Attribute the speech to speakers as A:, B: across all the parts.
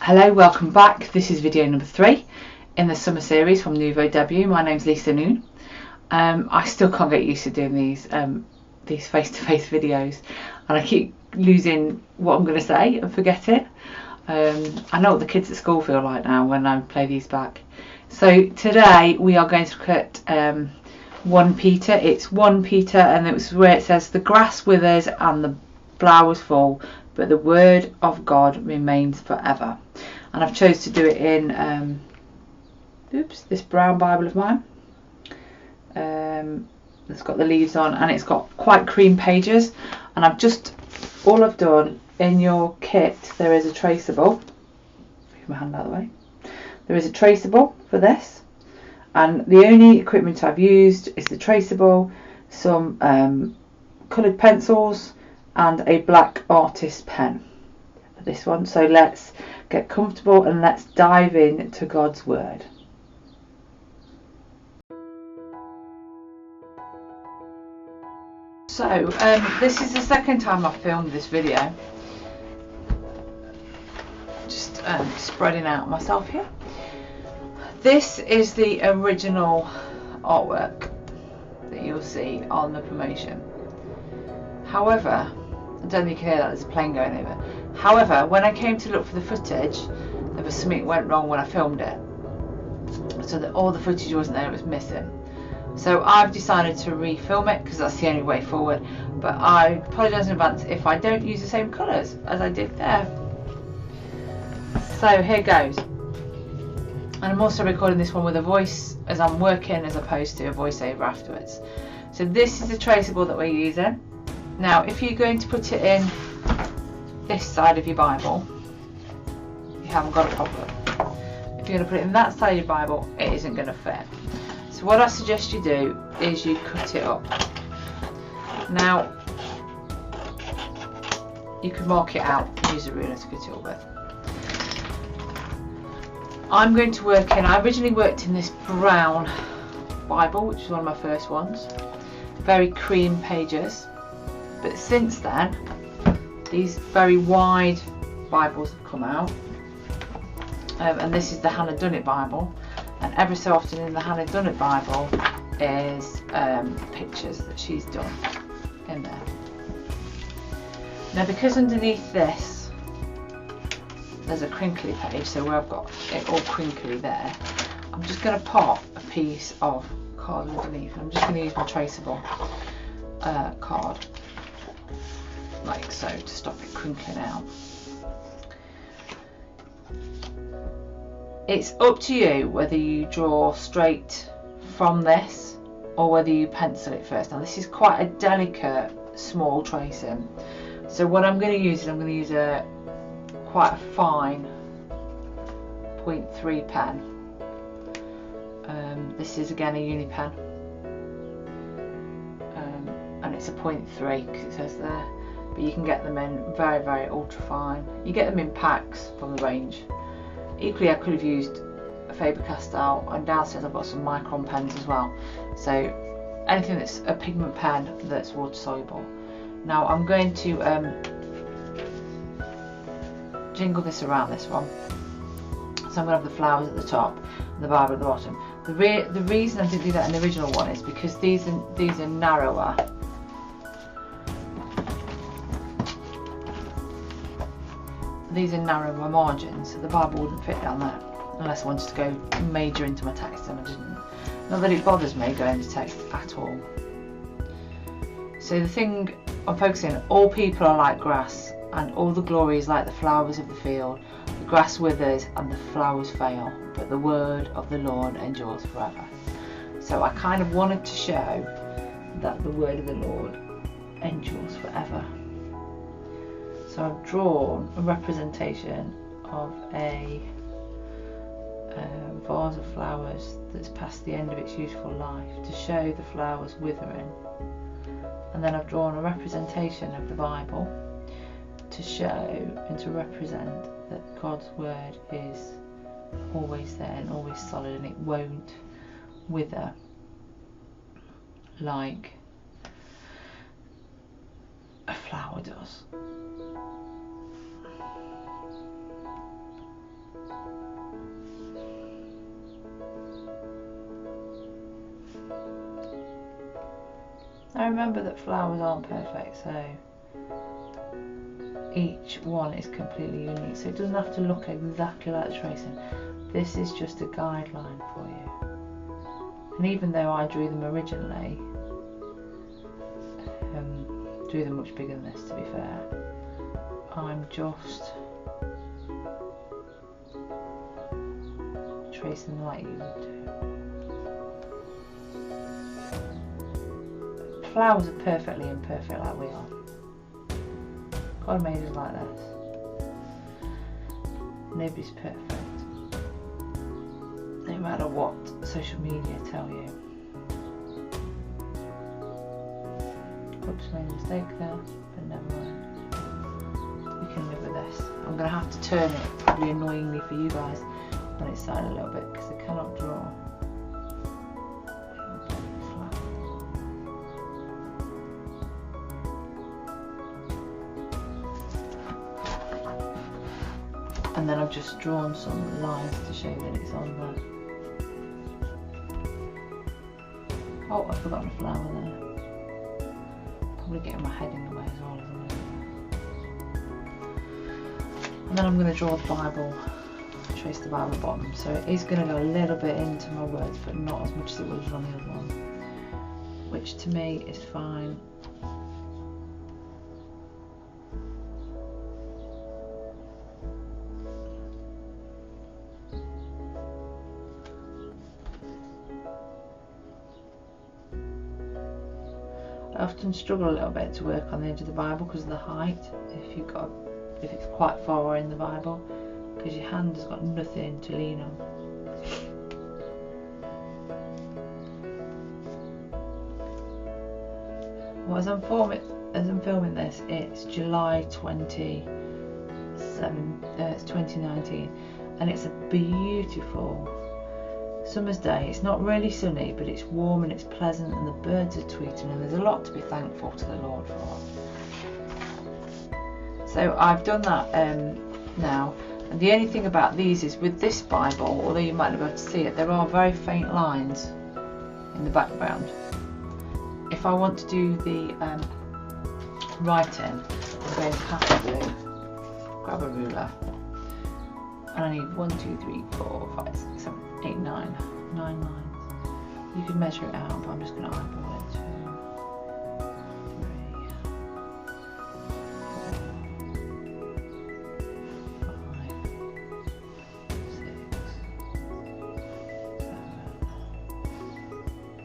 A: Hello, welcome back. This is video number 3 in the summer series from Nouveau Debut. My name's Lisa Noon. I still can't get used to doing these face-to-face videos, and I keep losing what I'm going to say and forget it. I know what the kids at school feel like now when I play these back. So today we are going to look at 1 Peter. It's 1 Peter, and it's where it says, "The grass withers and the flowers fall, but the word of God remains forever." And I've chose to do it in this brown Bible of mine. It's got the leaves on, and it's got quite cream pages. And all I've done in your kit, there is a traceable. Move my hand out of the way. There is a traceable for this, and the only equipment I've used is the traceable, some coloured pencils, and a black artist pen for this one. So let's get comfortable and let's dive into God's word. So this is the second time I've filmed this video. Just spreading out myself here. This is the original artwork that you'll see on the promotion. However, I don't think you can hear that, there's a plane going over. However, when I came to look for the footage, there was something went wrong when I filmed it. So that all the footage wasn't there, it was missing. So I've decided to refilm it because that's the only way forward. But I apologise in advance if I don't use the same colours as I did there. So here goes. And I'm also recording this one with a voice as I'm working, as opposed to a voiceover afterwards. So this is the traceable that we're using. Now, if you're going to put it in this side of your Bible, you haven't got a problem. If you're going to put it in that side of your Bible, it isn't going to fit. So what I suggest you do is you cut it up. Now, you can mark it out and use a ruler to cut it up with. I'm going to work in, I originally worked in this brown Bible, which was one of my first ones. Very cream pages. But since then, these very wide Bibles have come out, and this is the Hannah Dunnett Bible, and every so often in the Hannah Dunnett Bible is pictures that she's done in there. Now, because underneath this there's a crinkly page, so where I've got it all crinkly there, I'm just going to pop a piece of card underneath, and I'm just going to use my traceable card like so to stop it crinkling out. It's up to you whether you draw straight from this or whether you pencil it first. Now, this is quite a delicate small tracing, so what I'm going to use is I'm going to use quite a fine 0.3 pen. This is again a uni pen, and it's a 0.3 because it says there. But you can get them in very, very ultra fine. You get them in packs from the range. Equally, I could have used a Faber-Castell, and downstairs I've got some micron pens as well. So anything that's a pigment pen that's water soluble. Now I'm going to jingle this around this one. So I'm going to have the flowers at the top and the Bible at the bottom. The reason I didn't do that in the original one is because these are narrower. These are narrower margins, so the Bible wouldn't fit down there unless I wanted to go major into my text, and I didn't. Not that it bothers me going into text at all. So the thing I'm focusing on, all people are like grass, and all the glory is like the flowers of the field. The grass withers and the flowers fail, but the word of the Lord endures forever. So I kind of wanted to show that the word of the Lord endures forever. So I've drawn a representation of a vase of flowers that's past the end of its useful life to show the flowers withering. And then I've drawn a representation of the Bible to show and to represent that God's word is always there and always solid, and it won't wither like a flower does. Now remember that flowers aren't perfect, so each one is completely unique, so it doesn't have to look exactly like the tracing. This is just a guideline for you. And even though I drew them originally, drew them much bigger than this, to be fair, I'm just tracing them like you would do. Flowers are perfectly imperfect like we are. God made us like this. Nobody's perfect, no matter what social media tell you. Oops, made a mistake there, but never mind. We can live with this. I'm going to have to turn it, probably annoyingly for you guys, on its side a little bit, because I cannot draw. And then I've just drawn some lines to show that it's on there. Oh, I've forgotten a flower there. Probably getting my head in the way as well, isn't it? And then I'm going to draw the Bible, trace the Bible bottom. So it is going to go a little bit into my words, but not as much as it was on the other one, which to me is fine. I often struggle a little bit to work on the edge of the Bible because of the height, if it's quite far in the Bible, because your hand has got nothing to lean on. Well, as I'm filming this, it's July 2019, and it's a beautiful summer's day. It's not really sunny, but it's warm and it's pleasant, and the birds are tweeting, and there's a lot to be thankful to the Lord for. So I've done that now, and the only thing about these is with this Bible, although you might not be able to see it, there are very faint lines in the background. If I want to do the writing, I'm going to have to grab a ruler, and I need 1, 2, 3, 4, 5, 6, 7, 8, 9 lines. You can measure it out, but I'm just going to eyeball it. 2, 3, 4, 5, 6, 7,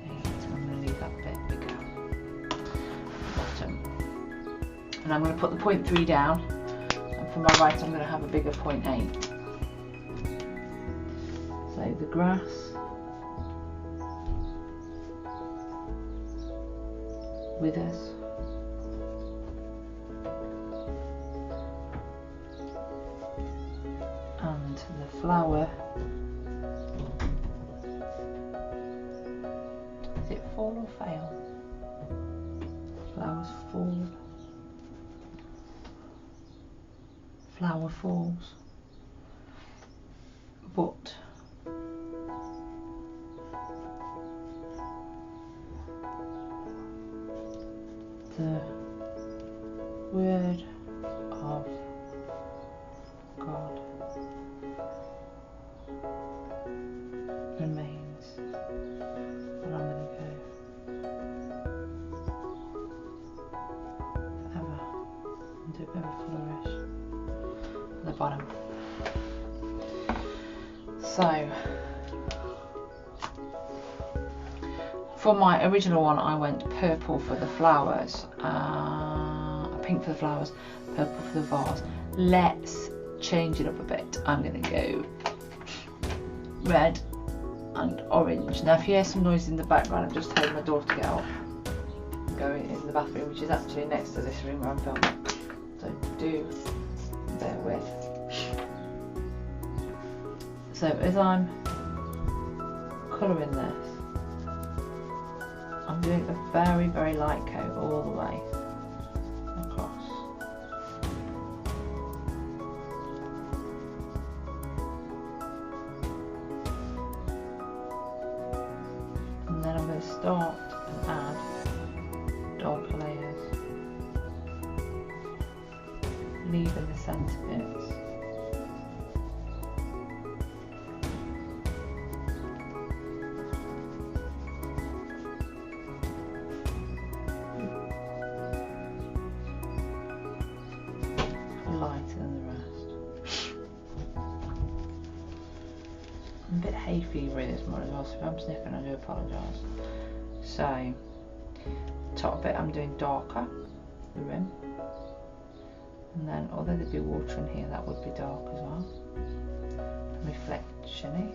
A: 8. I'm going to leave that bit bigger. Bottom. And I'm going to put the 0.3 down, and for my right I'm going to have a bigger 0.8. So the grass, withers, and the flower, is it fall or fail? Flowers fall, flower falls, but the word of God remains, and I'm going to go forever and do ever flourish at the bottom. So for my original one, I went purple for the flowers, pink for the flowers, purple for the vase. Let's change it up a bit. I'm going to go red and orange. Now if you hear some noise in the background, I'm just telling my daughter to get up and go in the bathroom, which is actually next to this room where I'm filming. So do bear with. So as I'm colouring this, I'm doing a very, very light coat all the way across. And then I'm going to start and add darker layers, leaving the centre bits. Lighter than the rest. I'm a bit hay fevery this morning as well, so if I'm sniffing I do apologise. So, top bit I'm doing darker, the rim, and then although there'd be water in here, that would be dark as well, and reflection-y.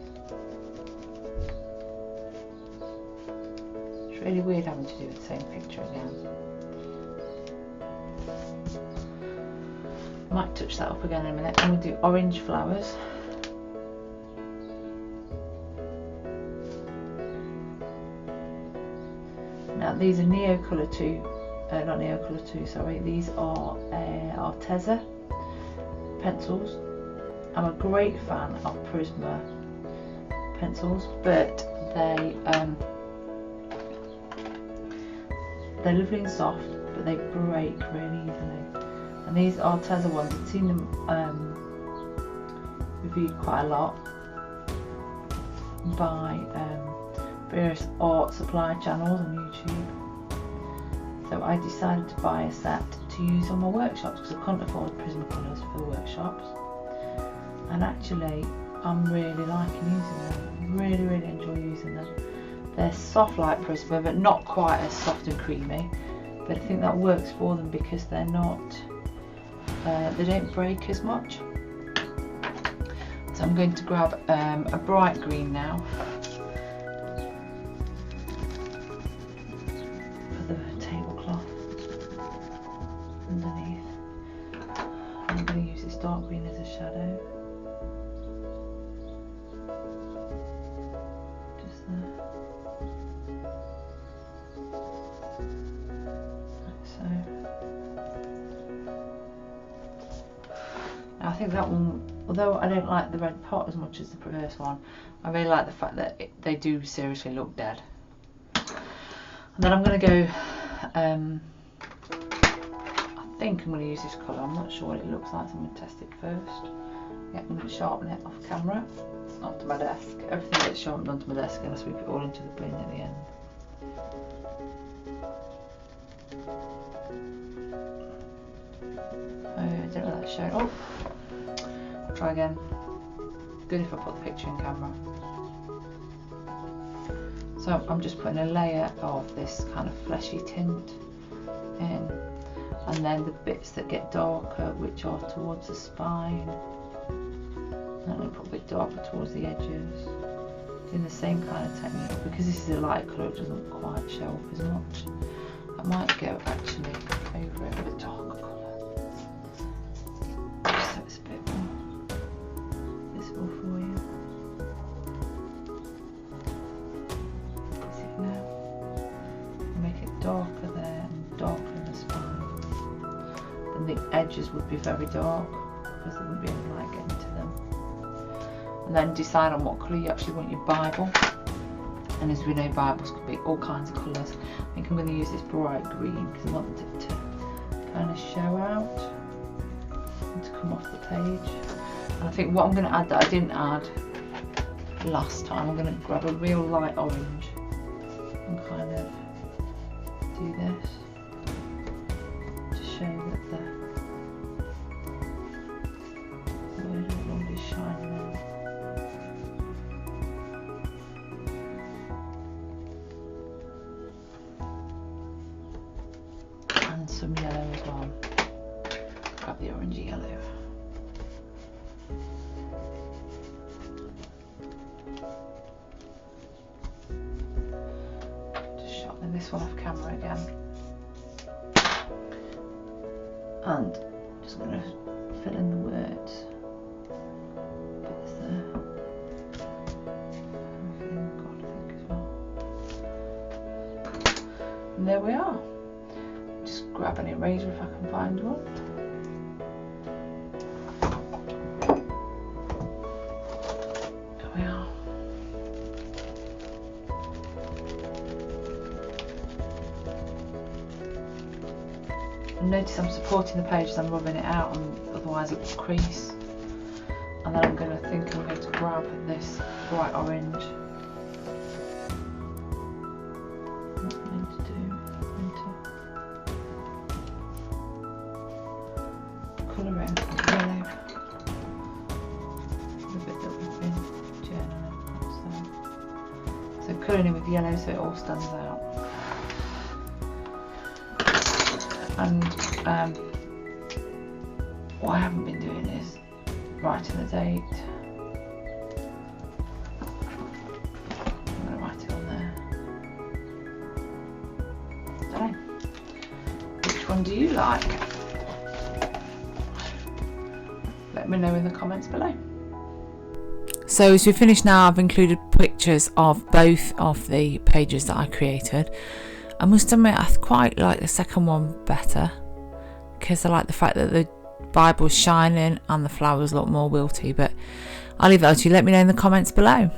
A: It's really weird having to do the same picture again. Might touch that up again in a minute. I'm going to do orange flowers. Now these are Neocolour 2, not Neocolour 2, sorry, these are Arteza pencils. I'm a great fan of Prisma pencils, but they're lovely and soft, but they break really easily. And these Arteza ones, I've seen them reviewed quite a lot by various art supply channels on YouTube. So I decided to buy a set to use on my workshops because I couldn't afford Prismacolors for the workshops. And actually, I'm really liking using them. Really enjoy using them. They're soft like Prisma, but not quite as soft and creamy. But I think that works for them because they're not. They don't break as much. So I'm going to grab a bright green now for the tablecloth underneath. I'm going to use this dark green as a shadow. Just there. Like so. I think that one, although I don't like the red pot as much as the first one, I really like the fact that they do seriously look dead. And then I'm going to go, I think I'm going to use this colour, I'm not sure what it looks like, so I'm going to test it first. Yeah, I'm going to sharpen it off camera, onto my desk. Everything gets sharpened onto my desk and I sweep it all into the bin at the end. I don't know that's showing. Oh! Try again. Good if I put the picture in camera. So I'm just putting a layer of this kind of fleshy tint in, and then the bits that get darker, which are towards the spine, and I'm going to put a bit darker towards the edges, doing the same kind of technique. Because this is a light colour, it doesn't quite show up as much. I might go actually over it with a darker colour. For you. See now? Make it darker there and darker in the spine. Then the edges would be very dark because there wouldn't be any light getting to them. And then decide on what colour you actually want your Bible. And as we know, Bibles could be all kinds of colours. I think I'm going to use this bright green because I want it to kind of show out and to come off the page. And I think what I'm going to add that I didn't add last time, I'm going to grab a real light orange and kind of do this to show that the orange is shining out. And some yellow as well. Grab the orangey yellow. This one off camera again, and just going to fill in the words. Bits there. God, I think as well. And there we are. Just grab an eraser if I can find one. There we are. notice I'm supporting the page as I'm rubbing it out, and otherwise it will crease. And then I'm going to grab this bright orange. What am I going to do? I'm going to colour in yellow. The bit that we've been journaling. So colouring in with yellow so it all stands out. And what I haven't been doing is writing the date. I'm going to write it on there. I don't know. Which one do you like? Let me know in the comments below. So as we finish now, I've included pictures of both of the pages that I created. I must admit I quite like the second one better, because I like the fact that the Bible's shining and the flowers look more wilty, but I'll leave that to you. Let me know in the comments below.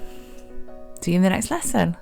A: See you in the next lesson.